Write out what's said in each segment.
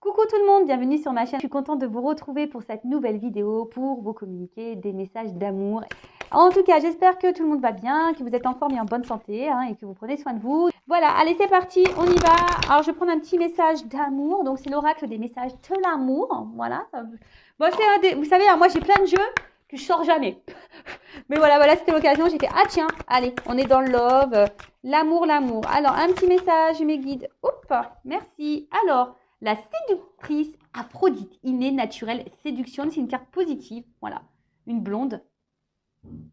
Coucou tout le monde, bienvenue sur ma chaîne. Je suis contente de vous retrouver pour cette nouvelle vidéo pour vous communiquer des messages d'amour. En tout cas, j'espère que tout le monde va bien, que vous êtes en forme et en bonne santé et que vous prenez soin de vous. Voilà, allez, c'est parti, on y va. Alors, je vais prendre un petit message d'amour. Donc, c'est l'oracle des messages de l'amour. Voilà. Bon, vous savez, hein, moi, j'ai plein de jeux que je sors jamais. Mais voilà, c'était l'occasion. J'ai fait, ah tiens, allez, on est dans le love, l'amour. Alors, un petit message, mes guides. Hop, merci. Alors, la séductrice Aphrodite, innée, naturelle, séduction, c'est une carte positive. Voilà, une blonde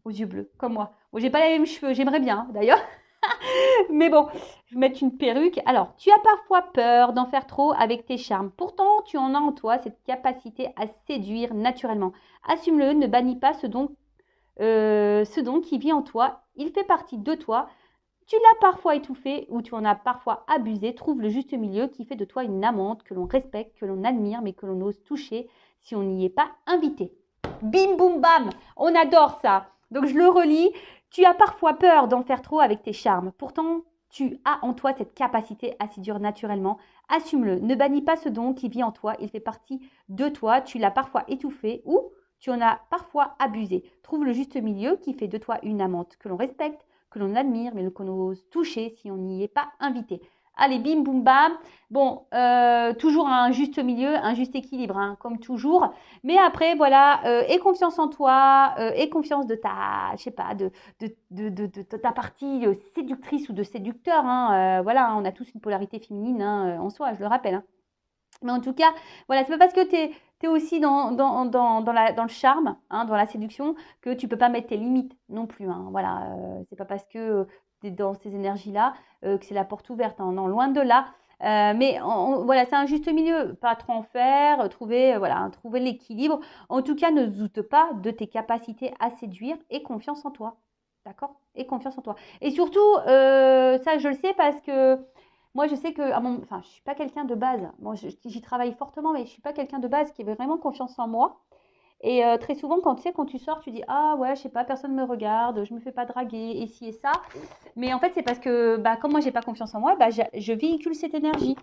aux yeux bleus, comme moi. Bon, j'ai pas les mêmes cheveux, j'aimerais bien d'ailleurs. Mais bon, je vais mettre une perruque. Alors, tu as parfois peur d'en faire trop avec tes charmes. Pourtant, tu en as en toi cette capacité à séduire naturellement. Assume-le, ne bannis pas ce don qui vit en toi. Il fait partie de toi. Tu l'as parfois étouffé ou tu en as parfois abusé. Trouve le juste milieu qui fait de toi une amante que l'on respecte, que l'on admire, mais que l'on ose toucher si on n'y est pas invité. Bim, boum, bam, on adore ça. Donc, je le relis. Tu as parfois peur d'en faire trop avec tes charmes. Pourtant, tu as en toi cette capacité à séduire naturellement. Assume-le. Ne bannis pas ce don qui vit en toi. Il fait partie de toi. Tu l'as parfois étouffé ou tu en as parfois abusé. Trouve le juste milieu qui fait de toi une amante que l'on respecte, que l'on admire, mais qu'on ose toucher si on n'y est pas invité. Allez, bim, boum, bam. Bon, toujours un juste milieu, un juste équilibre, hein, comme toujours. Mais après, voilà, aie confiance en toi, aie confiance de ta, je sais pas, de ta partie séductrice ou de séducteur. Hein, voilà, on a tous une polarité féminine hein, en soi, je le rappelle. Hein. Mais en tout cas, voilà, c'est pas parce que tu es aussi dans le charme, hein, dans la séduction, que tu peux pas mettre tes limites non plus. Hein, voilà, c'est pas parce que tu es dans ces énergies-là que c'est la porte ouverte. Hein, non, loin de là. Mais voilà, c'est un juste milieu. Pas trop en faire, trouver l'équilibre. En tout cas, ne doute pas de tes capacités à séduire et confiance en toi. D'accord? Et confiance en toi. Et surtout, ça, je le sais parce que moi, je sais que, je ne suis pas quelqu'un de base. Moi, j'y travaille fortement, mais je ne suis pas quelqu'un de base qui avait vraiment confiance en moi. Et très souvent, quand tu sors, tu dis ah ouais, je sais pas, personne ne me regarde, je me fais pas draguer, et ci et ça. Mais en fait, c'est parce que, comme moi, j'ai pas confiance en moi, je véhicule cette énergie.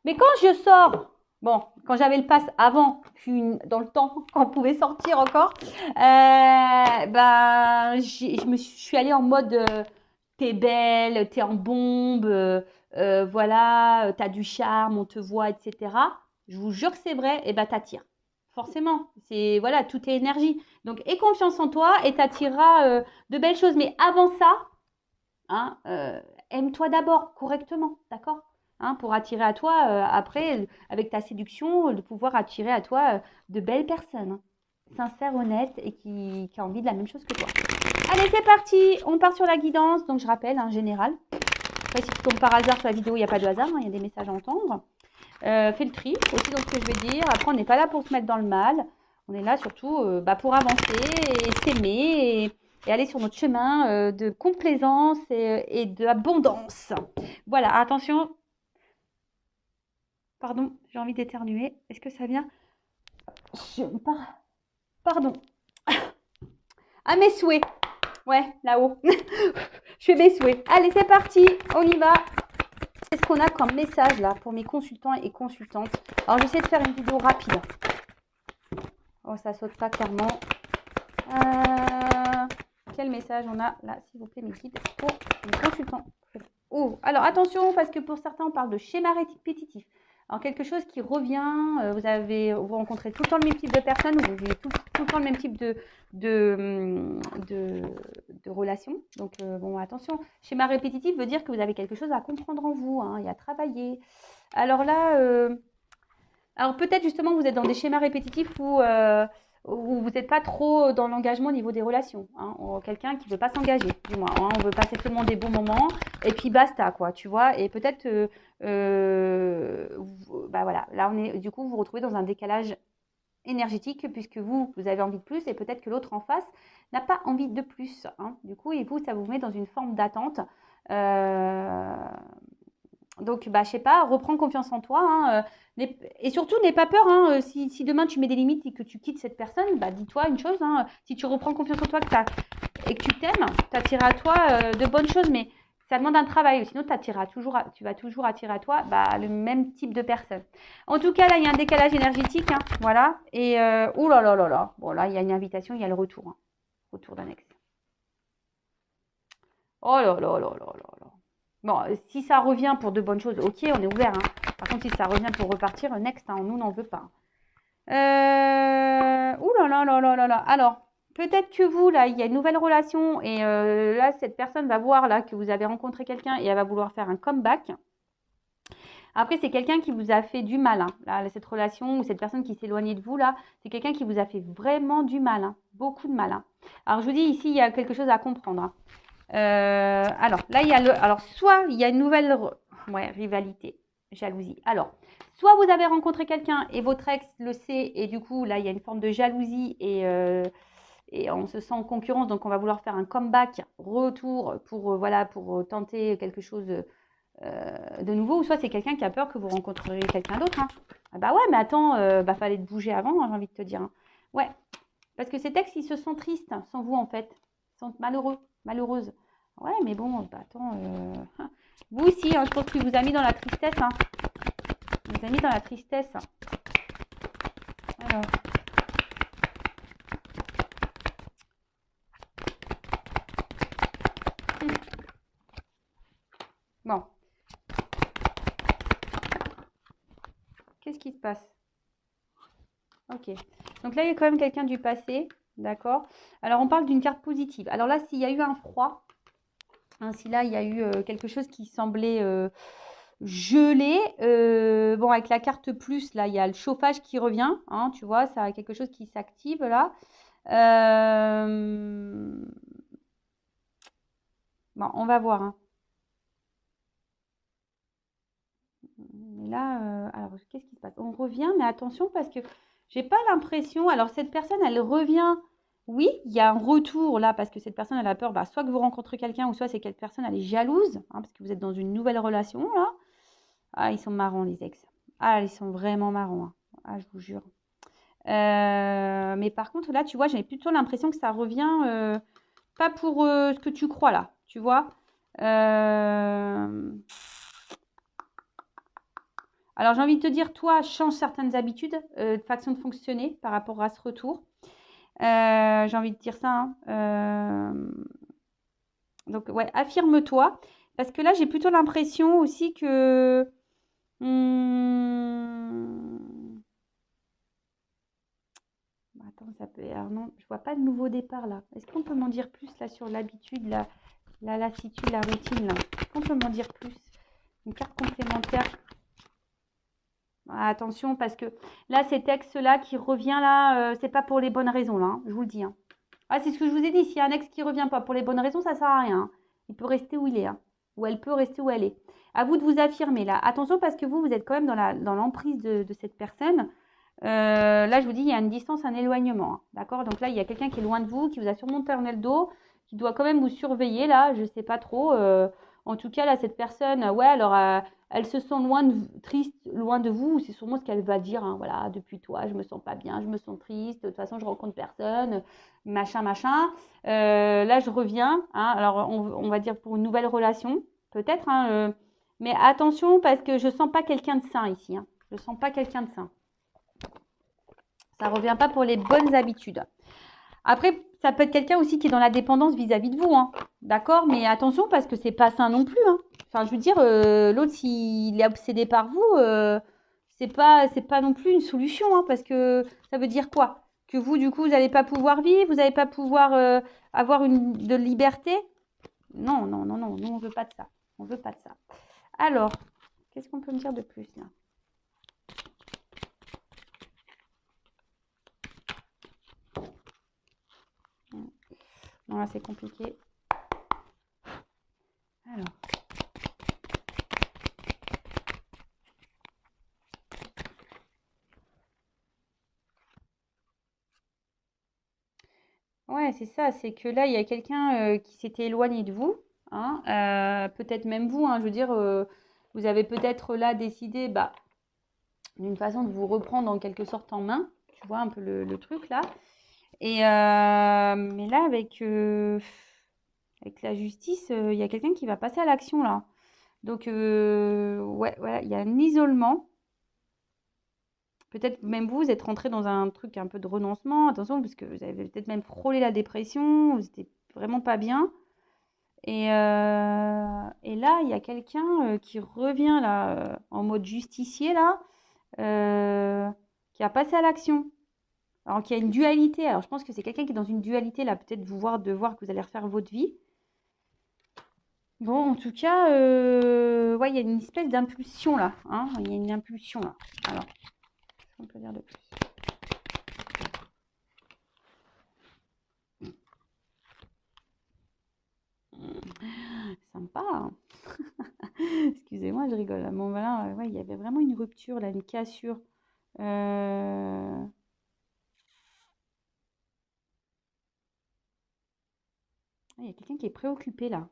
Mais quand je sors, bon, quand j'avais le pass avant, dans le temps, quand on pouvait sortir encore, je suis allée en mode t'es belle, t'es en bombe. Voilà, tu as du charme, on te voit, etc. Je vous jure que c'est vrai, et t'attires. Forcément, c'est voilà, tout est énergie. Donc, aie confiance en toi et t'attireras de belles choses. Mais avant ça, hein, aime-toi d'abord correctement, d'accord hein, pour attirer à toi, après, avec ta séduction, de pouvoir attirer à toi de belles personnes. Hein, sincères, honnêtes et qui a envie de la même chose que toi. Allez, c'est parti. On part sur la guidance. Donc, je rappelle, en général. Après, si tu tombes par hasard sur la vidéo, il n'y a pas de hasard, hein, il y a des messages à entendre. Fais le tri aussi dans ce que je vais dire. Après, on n'est pas là pour se mettre dans le mal. On est là surtout pour avancer et s'aimer et aller sur notre chemin de complaisance et d'abondance. Voilà, attention. Pardon, j'ai envie d'éternuer. Est-ce que ça vient Pardon. À mes souhaits. Ouais, là-haut. Je fais mes souhaits. Allez, c'est parti. On y va. Qu'est-ce qu'on a comme message là pour mes consultants et consultantes? Alors, j'essaie de faire une vidéo rapide. Oh, ça saute pas clairement. Quel message on a là, s'il vous plaît, mes guides, pour les consultants? Oh, alors attention, parce que pour certains, on parle de schéma répétitif. Alors, quelque chose qui revient, vous rencontrez tout le temps le même type de personnes, vous vivez tout le temps le même type de relation. Donc, bon, attention, schéma répétitif veut dire que vous avez quelque chose à comprendre en vous hein, et à travailler. Alors là, alors peut-être justement vous êtes dans des schémas répétitifs où vous n'êtes pas trop dans l'engagement au niveau des relations. Hein, quelqu'un qui ne veut pas s'engager, du moins. Hein, on veut passer seulement des bons moments et puis basta, quoi, tu vois. Et peut-être, voilà, là du coup, vous vous retrouvez dans un décalage énergétique puisque vous avez envie de plus et peut-être que l'autre en face n'a pas envie de plus. Hein, du coup, et vous, ça vous met dans une forme d'attente. Donc, je sais pas, reprends confiance en toi. Hein, et surtout, n'aie pas peur. Hein, si demain tu mets des limites et que tu quittes cette personne, dis-toi une chose. Hein, si tu reprends confiance en toi et que tu t'aimes, tu attireras à toi de bonnes choses. Mais Ça demande un travail, sinon tu vas toujours attirer à toi bah, le même type de personne. En tout cas, là, il y a un décalage énergétique, hein, voilà. Et, ouh là là là là. Bon, là, il y a une invitation, il y a le retour. Hein. Retour d'un ex. Oh là là là là là là. Bon, si ça revient pour de bonnes choses, ok, on est ouvert. Hein. Par contre, si ça revient pour repartir, next, hein, nous, n'en veut pas. Ouh là là là là là là. Alors, peut-être que vous, là, il y a une nouvelle relation et là, cette personne va voir là que vous avez rencontré quelqu'un et elle va vouloir faire un comeback. Après, c'est quelqu'un qui vous a fait du mal. Hein. Là, cette relation ou cette personne qui s'est éloignée de vous, là, c'est quelqu'un qui vous a fait vraiment du mal. Hein. Beaucoup de mal. Hein. Alors, je vous dis, ici, il y a quelque chose à comprendre. Hein. Alors, là, il y a alors, soit il y a une nouvelle rivalité, jalousie. Alors, soit vous avez rencontré quelqu'un et votre ex le sait et du coup, là, il y a une forme de jalousie et on se sent en concurrence, donc on va vouloir faire un comeback, retour pour, voilà, pour tenter quelque chose de nouveau. Ou soit c'est quelqu'un qui a peur que vous rencontreriez quelqu'un d'autre. Hein. Ah bah ouais, mais attends, bah fallait te bouger avant, hein, j'ai envie de te dire. Hein. Ouais, parce que ces ex, ils se sentent tristes sans vous en fait. Ils sont malheureux, malheureuses. Ouais, mais bon, bah attends, vous aussi, hein, je pense qu'il vous a mis dans la tristesse. Hein. Il vous a mis dans la tristesse. Alors. Bon. Qu'est-ce qui se passe? Ok. Donc là, il y a quand même quelqu'un du passé. D'accord. Alors, on parle d'une carte positive. Alors là, s'il y a eu un froid, hein, si là, il y a eu quelque chose qui semblait gelé, bon, avec la carte plus, là, il y a le chauffage qui revient. Hein, tu vois, ça a quelque chose qui s'active là. Bon, on va voir. Hein. Mais là, alors, qu'est-ce qui se passe? On revient, mais attention parce que j'ai pas l'impression. Alors, cette personne, elle revient. Oui, il y a un retour là parce que cette personne, elle a peur. Bah, soit que vous rencontrez quelqu'un, ou soit c'est cette personne, elle est jalouse, hein, parce que vous êtes dans une nouvelle relation là. Ah, ils sont marrants, les ex. Ah, ils sont vraiment marrants. Hein. Ah, je vous jure. Mais par contre, là, tu vois, j'ai plutôt l'impression que ça revient pas pour ce que tu crois là, tu vois. Alors, j'ai envie de te dire, toi, change certaines habitudes, de façon de fonctionner par rapport à ce retour. J'ai envie de dire ça. Hein. Donc, ouais, affirme-toi. Parce que là, j'ai plutôt l'impression aussi que... Attends, ça peut... Alors non, je vois pas de nouveau départ là. Est-ce qu'on peut m'en dire plus là sur l'habitude, la lassitude, la routine là? Est-ce qu'on peut m'en dire plus? Une carte complémentaire. Ah, attention, parce que là, ces textes-là qui revient là, c'est pas pour les bonnes raisons là, hein, je vous le dis. Hein. Ah, c'est ce que je vous ai dit. S'il y a un ex qui revient pas pour les bonnes raisons, ça sert à rien. Hein. Il peut rester où il est. Hein. Ou elle peut rester où elle est. À vous de vous affirmer là. Attention parce que vous êtes quand même dans l'emprise de cette personne. Là, je vous dis, il y a une distance, un éloignement. Hein, d'accord? Donc là, il y a quelqu'un qui est loin de vous, qui vous a sûrement tourné le dos, qui doit quand même vous surveiller là. Je ne sais pas trop. En tout cas, là, cette personne, ouais, alors elle se sent triste, loin de vous. C'est sûrement ce qu'elle va dire. Hein, voilà, depuis toi, je me sens pas bien, je me sens triste. De toute façon, je rencontre personne, machin, machin. Là, je reviens. Hein, alors, on va dire pour une nouvelle relation, peut-être. Hein, mais attention, parce que je sens pas quelqu'un de sain ici. Hein. Je sens pas quelqu'un de sain. Ça ne revient pas pour les bonnes habitudes. Après, ça peut être quelqu'un aussi qui est dans la dépendance vis-à-vis de vous. Hein. D'accord? Mais attention parce que c'est pas sain non plus. Hein. Enfin, je veux dire, l'autre, s'il est obsédé par vous, c'est pas non plus une solution. Hein, parce que ça veut dire quoi? Que vous, du coup, vous n'allez pas pouvoir vivre, vous n'allez pas pouvoir avoir de liberté? Non, non, non, non. Nous, on ne veut pas de ça. On veut pas de ça. Alors, qu'est-ce qu'on peut me dire de plus là? Non, là, c'est compliqué. Alors. Ouais, c'est ça. C'est que là, il y a quelqu'un qui s'était éloigné de vous. Hein, peut-être même vous. Hein, je veux dire, vous avez peut-être là décidé bah, d'une façon de vous reprendre en quelque sorte en main. Tu vois un peu le truc là. Et mais là, avec avec la justice, il y a quelqu'un qui va passer à l'action là. Donc, ouais, voilà, il y a un isolement. Peut-être même vous êtes rentré dans un truc un peu de renoncement. Attention, parce que vous avez peut-être même frôlé la dépression. Vous n'étiez vraiment pas bien. Et là, il y a quelqu'un qui revient là, en mode justicier là, qui a passé à l'action. Alors qu'il y a une dualité. Alors je pense que c'est quelqu'un qui est dans une dualité là, peut-être de voir que vous allez refaire votre vie. Bon, en tout cas, ouais, il y a une espèce d'impulsion là. Hein, il y a une impulsion là. Alors, qu'est-ce qu'on peut dire de plus? Sympa. Hein. Excusez-moi, je rigole. Bon, voilà, ouais, il y avait vraiment une rupture là, une cassure. Il y a quelqu'un qui est préoccupé là.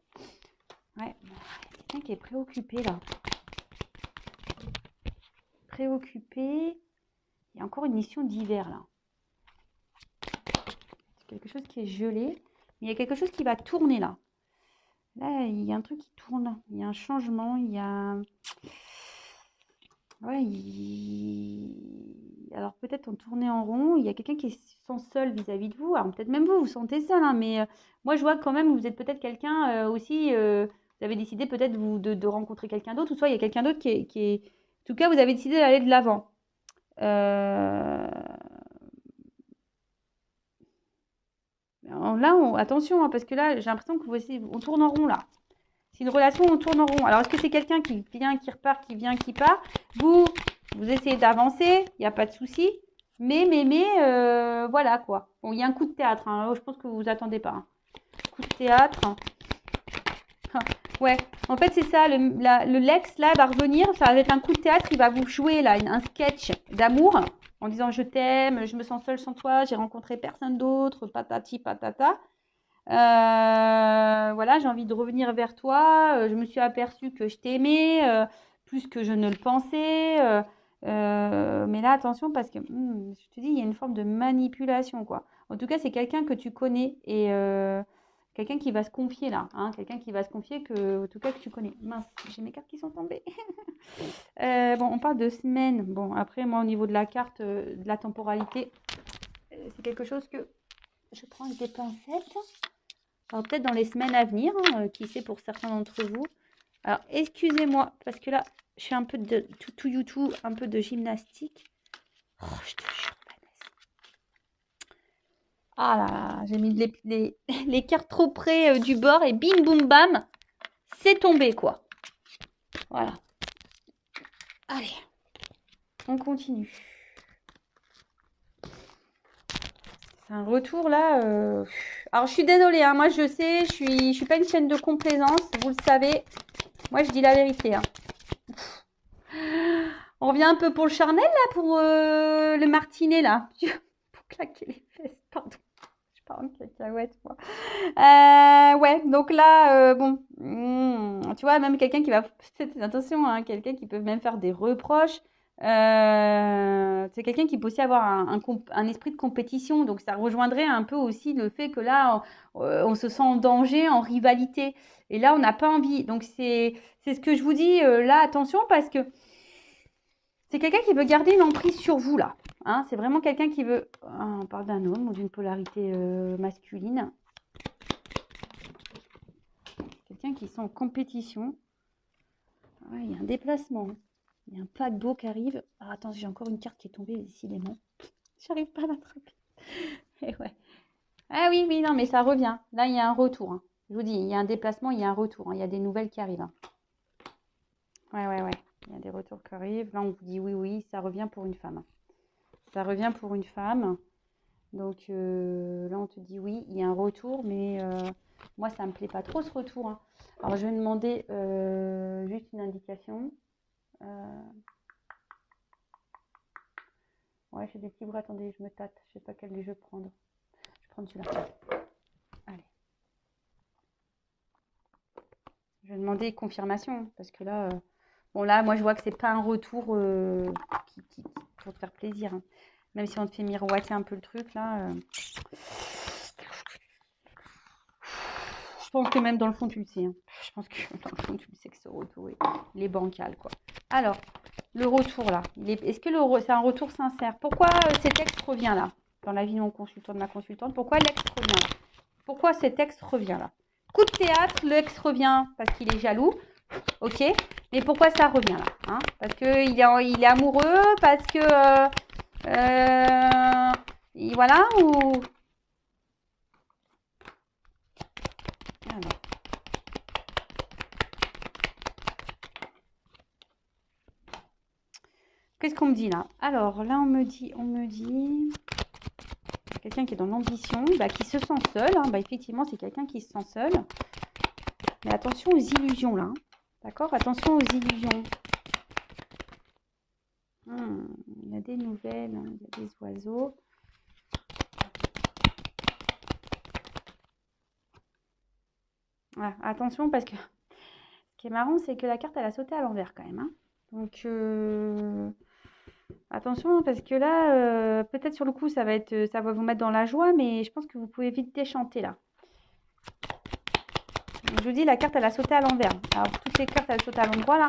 Ouais, il y a quelqu'un qui est préoccupé là. Préoccupé. Il y a encore une mission d'hiver là. C'est quelque chose qui est gelé. Mais il y a quelque chose qui va tourner là. Là, il y a un truc qui tourne. Il y a un changement. Il y a... Ouais, alors peut-être en tournée en rond, il y a quelqu'un qui se sent seul vis-à-vis de vous. Alors peut-être même vous sentez seul, hein, mais moi je vois quand même vous êtes peut-être quelqu'un aussi, vous avez décidé peut-être de rencontrer quelqu'un d'autre, ou soit il y a quelqu'un d'autre qui est... En tout cas, vous avez décidé d'aller de l'avant. Là, attention, hein, parce que là, j'ai l'impression que on tourne en rond là. C'est une relation où on tourne en rond. Alors, est-ce que c'est quelqu'un qui vient, qui repart, qui vient, qui part? Vous essayez d'avancer, il n'y a pas de souci. Mais, voilà quoi. Bon, il y a un coup de théâtre. Hein. Je pense que vous vous attendez pas. Hein. Coup de théâtre. Ouais, en fait, c'est ça. Le Lex, là, va revenir. Ça va être un coup de théâtre. Il va vous jouer, là, un sketch d'amour en disant je t'aime, je me sens seule sans toi, j'ai rencontré personne d'autre, patati patata. Voilà, j'ai envie de revenir vers toi. Je me suis aperçue que je t'aimais plus que je ne le pensais. Mais là, attention, parce que je te dis, il y a une forme de manipulation, quoi. En tout cas, c'est quelqu'un que tu connais et quelqu'un qui va se confier là. Hein, quelqu'un qui va se confier en tout cas, que tu connais. Mince, j'ai mes cartes qui sont tombées. Bon, on parle de semaine. Bon, après, moi, au niveau de la carte, de la temporalité, c'est quelque chose que je prends avec des pincettes. Alors peut-être dans les semaines à venir, hein, qui sait pour certains d'entre vous. Alors excusez-moi, parce que là, je fais un peu de tout YouTube, un peu de gymnastique. Oh, je te jure, Vanessa. Ah là là, j'ai mis les cartes trop près du bord et bim boum bam, c'est tombé quoi. Voilà. Allez, on continue. C'est un retour là. Alors je suis désolée, hein, moi je sais, je suis pas une chaîne de complaisance, vous le savez. Moi je dis la vérité. Hein. On revient un peu pour le charnel là, pour le martinet là. Pour claquer les fesses, pardon. Je parle en cacahuète moi. Ouais, donc là, bon, tu vois, même quelqu'un qui va... Attention, hein, quelqu'un qui peut même faire des reproches. C'est quelqu'un qui peut aussi avoir un esprit de compétition. Donc ça rejoindrait un peu aussi le fait que là, on se sent en danger, en rivalité. Et là, on n'a pas envie. Donc c'est ce que je vous dis là, attention, parce que c'est quelqu'un qui veut garder une emprise sur vous, là. Hein, c'est vraiment quelqu'un qui veut... on parle d'un homme ou d'une polarité masculine. Quelqu'un qui sent en compétition. Ouais, il y a un déplacement. Il y a un paquebot qui arrive. Ah, attends, j'ai encore une carte qui est tombée, décidément. J'arrive pas à l'attraper. Et ouais. Ah oui, oui, non, mais ça revient. Là, il y a un retour. Hein. Je vous dis, il y a un déplacement, il y a un retour. Hein. Il y a des nouvelles qui arrivent. Hein. Ouais. Il y a des retours qui arrivent. Là, on vous dit oui, oui, ça revient pour une femme. Ça revient pour une femme. Donc là, on te dit oui, il y a un retour, mais moi, ça me plaît pas trop ce retour. Hein. Alors, je vais demander juste une indication. Ouais, j'ai des petits bras. Attendez, je me tâte. Je sais pas quel je vais prendre. Je vais prendre celui-là. Allez. Je vais demander confirmation parce que là, bon là, moi, je vois que c'est pas un retour pour te faire plaisir. Hein. Même si on te fait miroiter un peu le truc là. pense que même dans le fond, tu le sais. Hein. Je pense que dans le fond, tu le sais que ce retour, il est bancal, quoi. Alors, le retour, là. Est-ce que c'est un retour sincère? Pourquoi cet ex revient là? Dans la vie de mon consultant, de ma consultante, pourquoi l'ex revient là? Pourquoi cet ex revient là? Coup de théâtre, le ex revient parce qu'il est jaloux. Ok, mais pourquoi ça revient là, hein? Parce qu'il est amoureux, parce que... voilà, ou... Alors. Qu'est-ce qu'on me dit là? Alors, là, on me dit... Quelqu'un qui est dans l'ambition, qui se sent seul. Hein, effectivement, c'est quelqu'un qui se sent seul. Mais attention aux illusions là. Hein. D'accord? Attention aux illusions. Il y a des nouvelles, hein, il y a des oiseaux. Voilà, attention parce que ce qui est marrant, c'est que la carte, elle a sauté à l'envers quand même. Hein. Donc, attention parce que là, peut-être sur le coup, ça va vous mettre dans la joie, mais je pense que vous pouvez vite déchanter là. Donc, je vous dis, la carte, elle a sauté à l'envers. Alors, toutes les cartes, elles sautent à l'endroit là.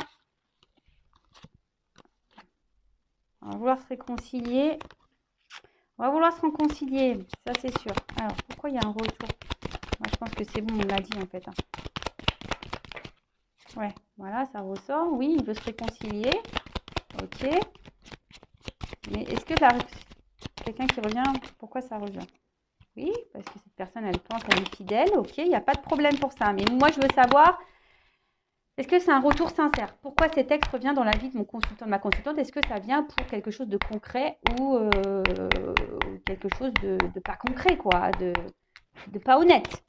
On va vouloir se réconcilier. On va vouloir se réconcilier, ça c'est sûr. Alors, pourquoi il y a un retour? Moi, je pense que c'est bon, on l'a dit en fait. Hein. Ouais, voilà, ça ressort. Oui, il veut se réconcilier. Ok. Mais est-ce que quelqu'un qui revient, pourquoi ça revient? Oui, parce que cette personne, elle pense qu'elle est fidèle. Ok, il n'y a pas de problème pour ça. Mais moi, je veux savoir, est-ce que c'est un retour sincère? Pourquoi cet ex revient dans la vie de mon consultant, de ma consultante? Est-ce que ça vient pour quelque chose de concret ou quelque chose de pas concret, quoi, de pas honnête?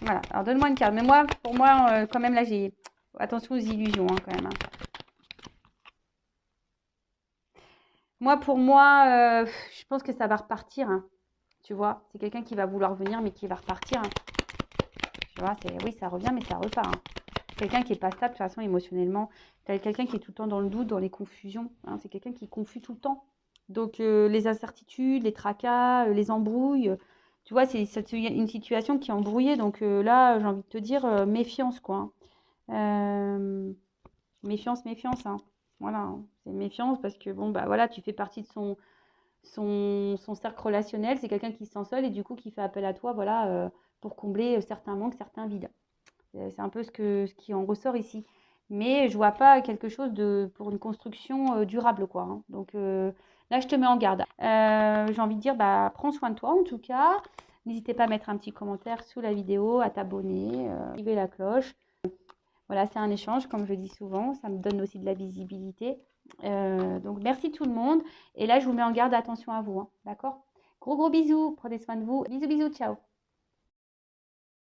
Voilà, alors donne-moi une carte. Mais moi, pour moi, quand même, là, j'ai... Attention aux illusions, hein, quand même. Hein. Moi, pour moi, je pense que ça va repartir. Hein. Tu vois, c'est quelqu'un qui va vouloir venir, mais qui va repartir. Hein. Tu vois, oui, ça revient, mais ça repart. Hein. Quelqu'un qui n'est pas stable, de toute façon, émotionnellement. Quelqu'un qui est tout le temps dans le doute, dans les confusions. Hein. C'est quelqu'un qui est confus tout le temps. Donc, les incertitudes, les tracas, les embrouilles... tu vois, c'est une situation qui est embrouillée. Donc là, j'ai envie de te dire, méfiance, quoi. Hein. Méfiance, méfiance. Hein. Voilà, hein. C'est méfiance parce que, bon, voilà, tu fais partie de son cercle relationnel. C'est quelqu'un qui se sent seul et du coup, qui fait appel à toi, voilà, pour combler certains manques, certains vides. C'est un peu ce qui en ressort ici. Mais je vois pas quelque chose pour une construction durable, quoi. Hein. Donc là, je te mets en garde. J'ai envie de dire, prends soin de toi, en tout cas. N'hésitez pas à mettre un petit commentaire sous la vidéo, à t'abonner, activer la cloche. Voilà, c'est un échange, comme je dis souvent. Ça me donne aussi de la visibilité. Donc, merci tout le monde. Et là, je vous mets en garde, attention à vous. Hein, d'accord? Gros bisous. Prenez soin de vous. Bisous, bisous. Ciao.